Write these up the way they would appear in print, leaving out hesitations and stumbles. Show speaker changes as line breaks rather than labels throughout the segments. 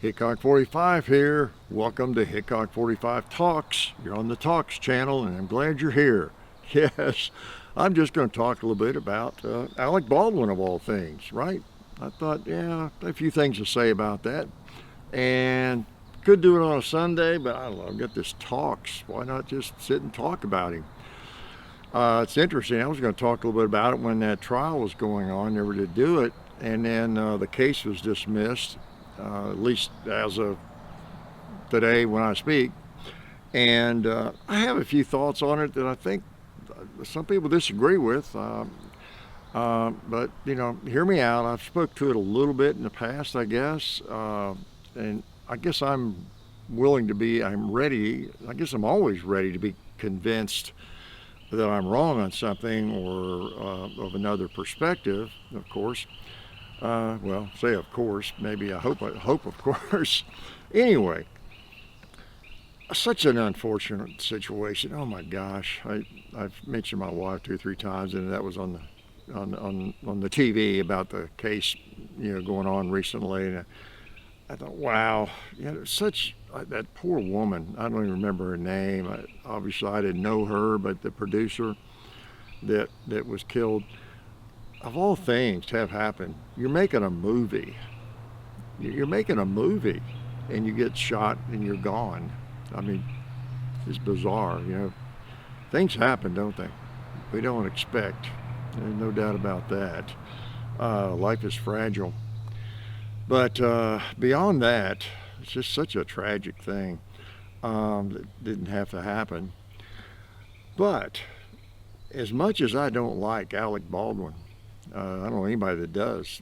Hickok 45 here. Welcome to Hickok 45 Talks. You're on the Talks channel, and I'm glad you're here. Yes, I'm just going to talk a little bit about Alec Baldwin, of all things, right? I thought, yeah, a few things to say about that. And could do it on a Sunday, but I don't know, I've got this Talks. Why not just sit and talk about him? It's interesting. I was going to talk a little bit about it when that trial was going on. Never did do it. And then the case was dismissed, at least as of today when I speak. And I have a few thoughts on it that I think some people disagree with. But, you know, hear me out. I've spoke to it a little bit in the past, I guess. And I guess I'm ready. I guess I'm always ready to be convinced that I'm wrong on something or of another perspective, of course. Well, say of course, maybe I hope of course. Anyway, such an unfortunate situation. Oh my gosh, I've mentioned my wife 2 or 3 times, and that was on the TV about the case, you know, going on recently. And I thought, wow, you know, that poor woman. I don't even remember her name. Obviously, I didn't know her, but the producer that was killed. Of all things to have happened, you're making a movie. You're making a movie, and you get shot and you're gone. I mean, it's bizarre, you know. Things happen, don't they? We don't expect. There's no doubt about that. Life is fragile. But beyond that, it's just such a tragic thing that didn't have to happen. But as much as I don't like Alec Baldwin, I don't know anybody that does.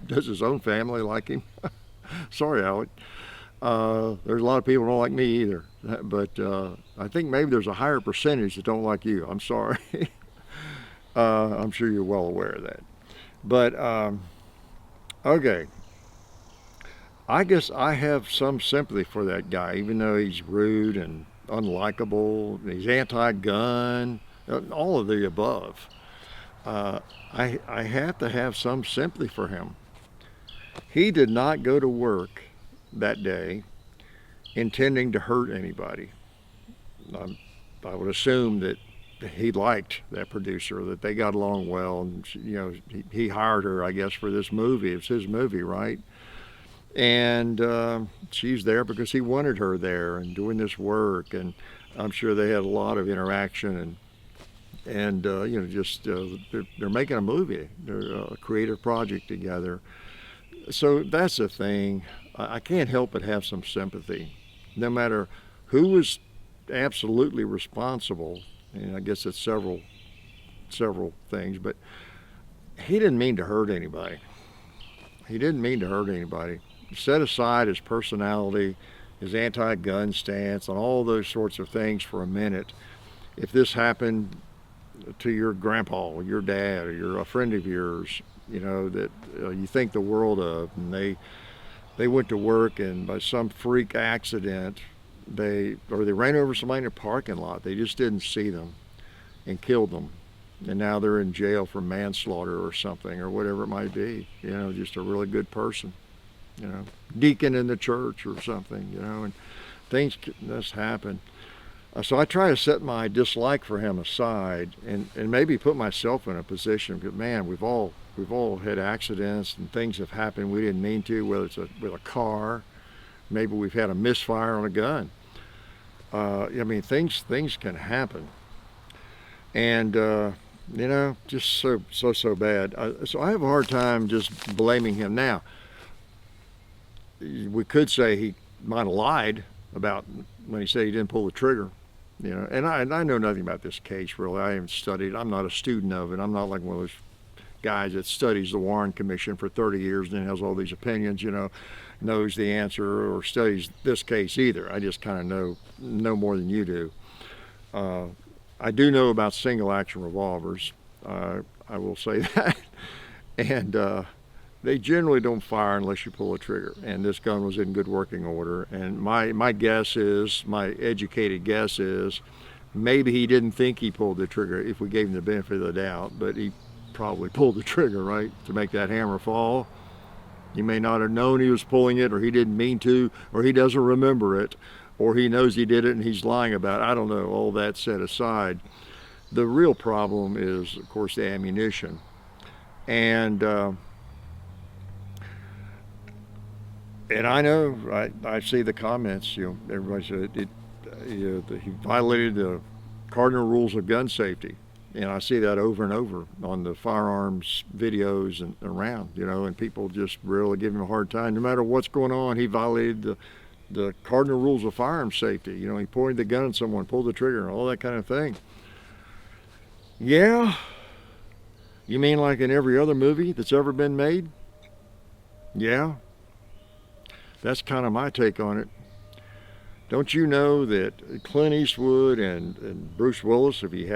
Does his own family like him? Sorry, Alec. There's a lot of people who don't like me either. But I think maybe there's a higher percentage that don't like you. I'm sorry. I'm sure you're well aware of that. But, okay. I guess I have some sympathy for that guy, even though he's rude and unlikable. He's anti-gun, all of the above. I have to have some sympathy for him. He did not go to work that day intending to hurt anybody. I would assume that he liked that producer, that they got along well, and you know, he hired her, I guess, for this movie. It's his movie, right? And she's there because he wanted her there and doing this work, and I'm sure they had a lot of interaction, and you know, just they're making a movie. They're a creative project together. So that's the thing. I can't help but have some sympathy, no matter who was absolutely responsible. And I guess it's several things, but he didn't mean to hurt anybody. He didn't mean to hurt anybody. Set aside his personality, his anti-gun stance, and all those sorts of things for a minute. If this happened to your grandpa or your dad or a friend of yours, you know, that you think the world of, and they went to work and by some freak accident they ran over somebody in a parking lot, they just didn't see them and killed them, and now they're in jail for manslaughter or something or whatever it might be, you know, just a really good person, you know, deacon in the church or something, you know, and things just happen. So I try to set my dislike for him aside and maybe put myself in a position, because man, we've all had accidents and things have happened we didn't mean to, whether it's with a car, maybe we've had a misfire on a gun. I mean, things can happen, and you know, just so bad. So I have a hard time just blaming him. Now, we could say he might have lied about when he said he didn't pull the trigger, you know. And I know nothing about this case really. I haven't studied. I'm not a student of it. I'm not like one of those guys that studies the Warren Commission for 30 years and then has all these opinions, you know, knows the answer or studies this case either. I just kind of know more than you do. I do know about single action revolvers. I will say that. And they generally don't fire unless you pull a trigger. And this gun was in good working order. And my guess is, my educated guess is, maybe he didn't think he pulled the trigger if we gave him the benefit of the doubt, but he probably pulled the trigger, right, to make that hammer fall. He may not have known he was pulling it, or he didn't mean to, or he doesn't remember it, or he knows he did it and he's lying about it. I don't know. All that set aside, the real problem is, of course, the ammunition. And I know, I see the comments. Everybody said he violated the cardinal rules of gun safety. And I see that over and over on the firearms videos and around, and people just really give him a hard time. No matter what's going on, he violated the cardinal rules of firearms safety. He pointed the gun at someone, pulled the trigger, all that kind of thing. Yeah? You mean like in every other movie that's ever been made? Yeah? That's kind of my take on it. Don't you know that Clint Eastwood and Bruce Willis, if he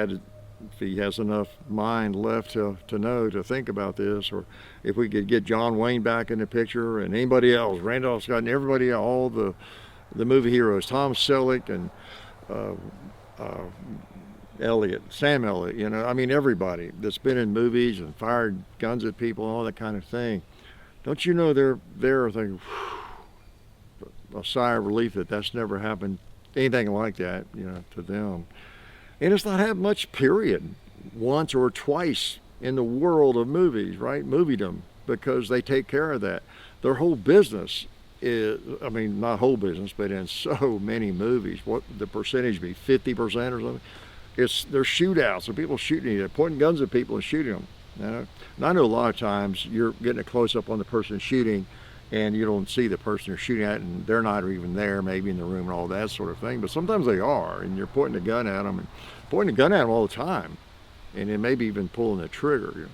has enough mind left to think about this, or if we could get John Wayne back in the picture, and anybody else, Randolph Scott and everybody, all the movie heroes, Tom Selleck and Sam Elliott, I mean everybody that's been in movies and fired guns at people and all that kind of thing. Don't you know they're thinking, a sigh of relief that that's never happened, anything like that, to them. And it's not happened much, period, once or twice in the world of movies, right? Moviedom, because they take care of that. Their whole business is, not whole business, but in so many movies, what the percentage be, 50% or something? There's shootouts, so people shooting each other, pointing guns at people and shooting them. And I know a lot of times you're getting a close-up on the person shooting, and you don't see the person you're shooting at, and they're not even there, maybe in the room and all that sort of thing. But sometimes they are, and you're pointing a gun at them, and pointing a gun at them all the time, and then maybe even pulling the trigger.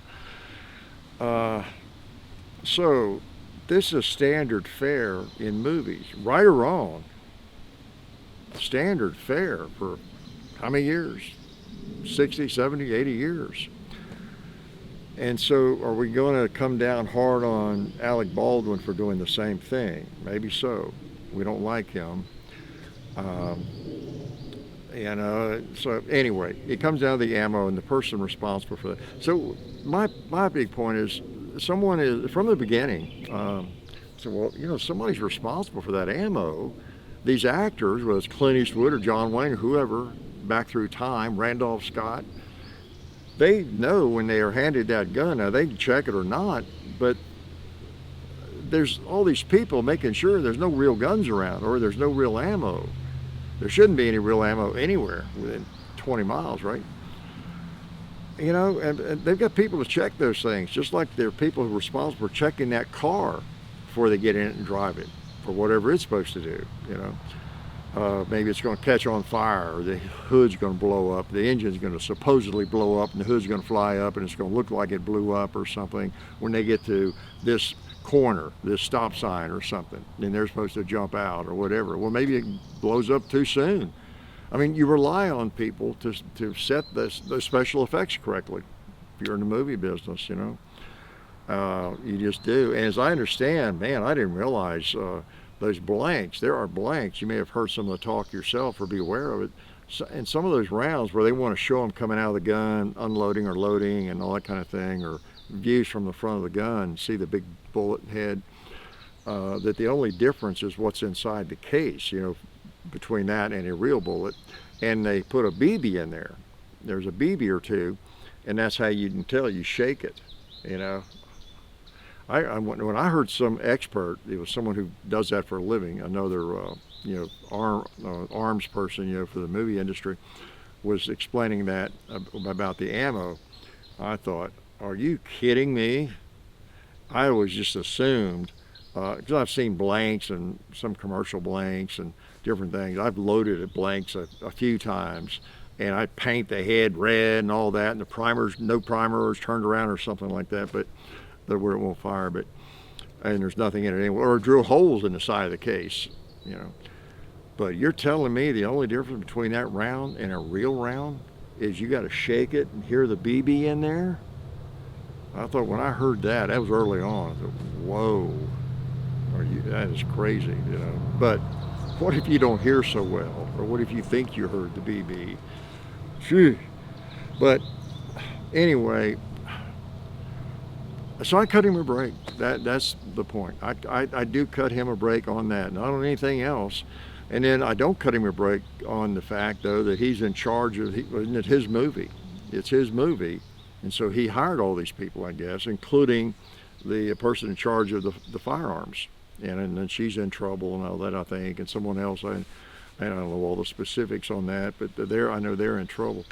So this is standard fare in movies, right or wrong. Standard fare for how many years? 60, 70, 80 years. And so are we going to come down hard on Alec Baldwin for doing the same thing? Maybe so. We don't like him. So anyway, it comes down to the ammo and the person responsible for that. So my big point is, someone is, from the beginning, somebody's responsible for that ammo. These actors, whether it's Clint Eastwood or John Wayne or whoever, back through time, Randolph Scott, they know when they are handed that gun. Now, they can check it or not, but there's all these people making sure there's no real guns around, or there's no real ammo. There shouldn't be any real ammo anywhere within 20 miles, right? And they've got people to check those things, just like there are people who are responsible for checking that car before they get in it and drive it for whatever it's supposed to do, Maybe it's going to catch on fire, or the hood's going to blow up, the engine's going to supposedly blow up, and the hood's going to fly up, and it's going to look like it blew up or something when they get to this corner, this stop sign or something, and they're supposed to jump out or whatever. Well, maybe it blows up too soon. You rely on people to set those special effects correctly if you're in the movie business, You just do. And as I understand, man, I didn't realize those blanks, there are blanks. You may have heard some of the talk yourself or be aware of it. So, and some of those rounds where they want to show them coming out of the gun, unloading or loading and all that kind of thing, or views from the front of the gun, see the big bullet head, that the only difference is what's inside the case, between that and a real bullet. And they put a BB in there. There's a BB or two, and that's how you can tell. You shake it, when I heard some expert, it was someone who does that for a living, another arms person, for the movie industry, was explaining that about the ammo. I thought, are you kidding me? I always just assumed, because I've seen blanks and some commercial blanks and different things. I've loaded at blanks a few times, and I paint the head red and all that, and the primers, no primer is turned around or something like that, but where it won't fire, and there's nothing in it anyway, or drill holes in the side of the case, But you're telling me the only difference between that round and a real round is you got to shake it and hear the BB in there? I thought when I heard that was early on. I thought, whoa, that is crazy, But what if you don't hear so well, or what if you think you heard the BB? Phew. But anyway, So I cut him a break. That's the point. I do cut him a break on that, not on anything else. And then I don't cut him a break on the fact, though, that he's in charge of, isn't it his movie? It's his movie. And so he hired all these people, I guess, including the person in charge of the firearms. And then she's in trouble and all that, I think. And someone else, I don't know all the specifics on that, but I know they're in trouble.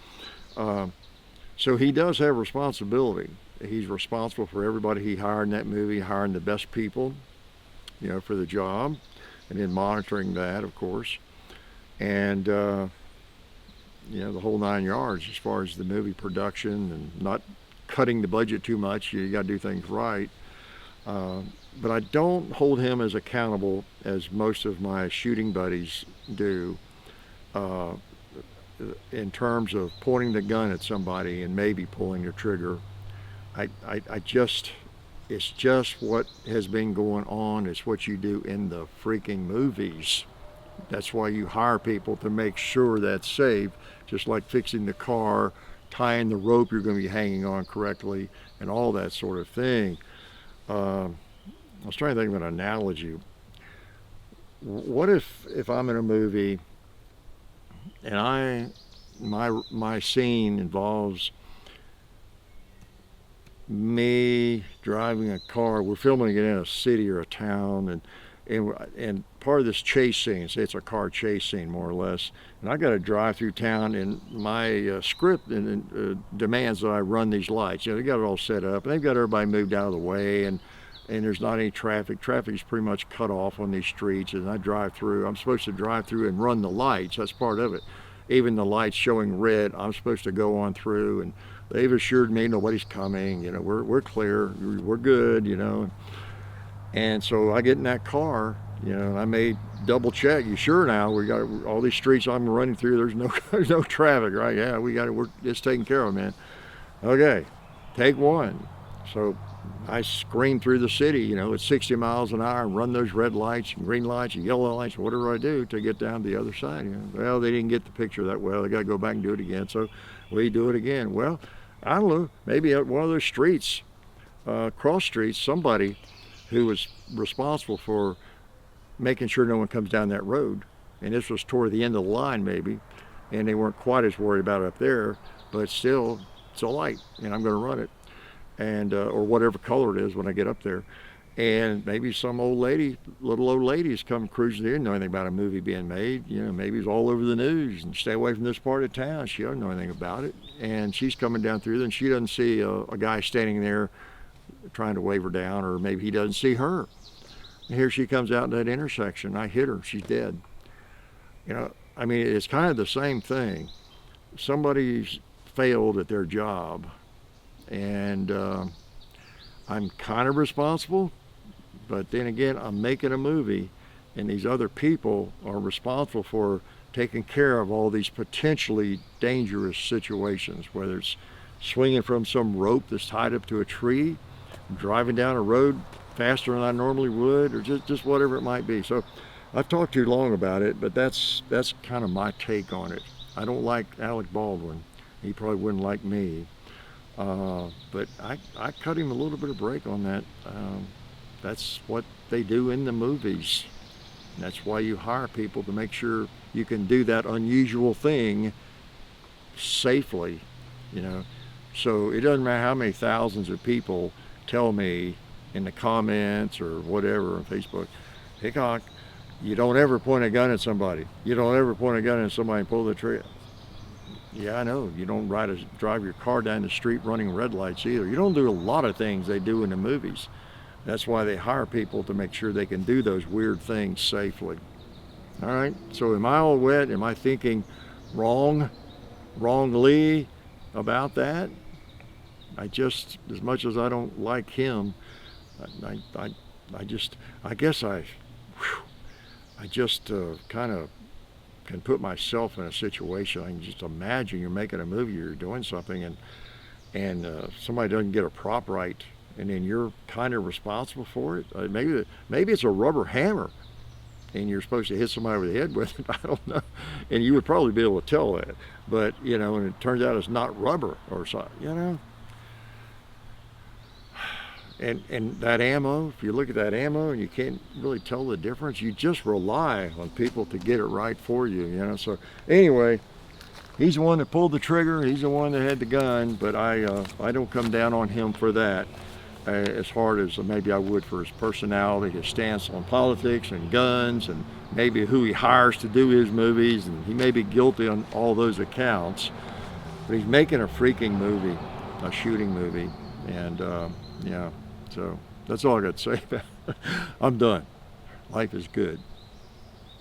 So he does have responsibility. He's responsible for everybody he hired in that movie, hiring the best people, for the job, and then monitoring that, of course, and the whole 9 yards as far as the movie production and not cutting the budget too much. You got to do things right. But I don't hold him as accountable as most of my shooting buddies do, in terms of pointing the gun at somebody and maybe pulling the trigger. It's just what has been going on. It's what you do in the freaking movies. That's why you hire people, to make sure that's safe, just like fixing the car, tying the rope you're going to be hanging on correctly, and all that sort of thing. I was trying to think of an analogy. What if I'm in a movie and my scene involves me driving a car. We're filming it in a city or a town, and part of this chase scene, say it's a car chase scene more or less, and I got to drive through town, and my script demands that I run these lights. They got it all set up, and they've got everybody moved out of the way, and there's not any traffic. Traffic is pretty much cut off on these streets, and I drive through. I'm supposed to drive through and run the lights. That's part of it. Even the lights showing red, I'm supposed to go on through, and they've assured me nobody's coming. We're clear, we're good. And so I get in that car. I may double check. You sure now? We got all these streets I'm running through. There's no traffic, right? Yeah, it's taken care of, man. Okay, take one. So I scream through the city, at 60 miles an hour, and run those red lights and green lights and yellow lights, whatever I do to get down to the other side. Well, they didn't get the picture that well. They got to go back and do it again. So we do it again. Well, I don't know, maybe at one of those streets, cross streets, somebody who was responsible for making sure no one comes down that road, and this was toward the end of the line maybe, and they weren't quite as worried about it up there, but still, it's a light, and I'm going to run it, and or whatever color it is when I get up there. And maybe some little old lady's come cruising there, didn't know anything about a movie being made. Maybe it's all over the news, and stay away from this part of town. She doesn't know anything about it. And she's coming down through there, and she doesn't see a guy standing there trying to wave her down, or maybe he doesn't see her. And here she comes out in that intersection. I hit her. She's dead. It's kind of the same thing. Somebody's failed at their job, and I'm kind of responsible. But then again, I'm making a movie, and these other people are responsible for taking care of all these potentially dangerous situations, whether it's swinging from some rope that's tied up to a tree, driving down a road faster than I normally would, or just whatever it might be. So I've talked too long about it, but that's kind of my take on it. I don't like Alec Baldwin. He probably wouldn't like me. But I cut him a little bit of break on that. That's what they do in the movies. And that's why you hire people, to make sure you can do that unusual thing safely, So it doesn't matter how many thousands of people tell me in the comments or whatever on Facebook, Hickok, you don't ever point a gun at somebody. You don't ever point a gun at somebody and pull the trigger. Yeah, I know. You don't drive your car down the street running red lights either. You don't do a lot of things they do in the movies. That's why they hire people, to make sure they can do those weird things safely. All right, so am I all wet? Am I thinking wrongly about that? As much as I don't like him, I guess I kind of can put myself in a situation. I can just imagine you're making a movie, you're doing something, and somebody doesn't get a prop right, and then you're kind of responsible for it. Maybe it's a rubber hammer, and you're supposed to hit somebody over the head with it. I don't know, and you would probably be able to tell that. But and it turns out it's not rubber or something. And that ammo, if you look at that ammo and you can't really tell the difference, you just rely on people to get it right for you, you know. So anyway, he's the one that pulled the trigger. He's the one that had the gun, but I don't come down on him for that as hard as maybe I would for his personality, his stance on politics and guns, and maybe who he hires to do his movies. And he may be guilty on all those accounts, but he's making a freaking movie, a shooting movie, and yeah. So that's all I got to say about it. I'm done. Life is good.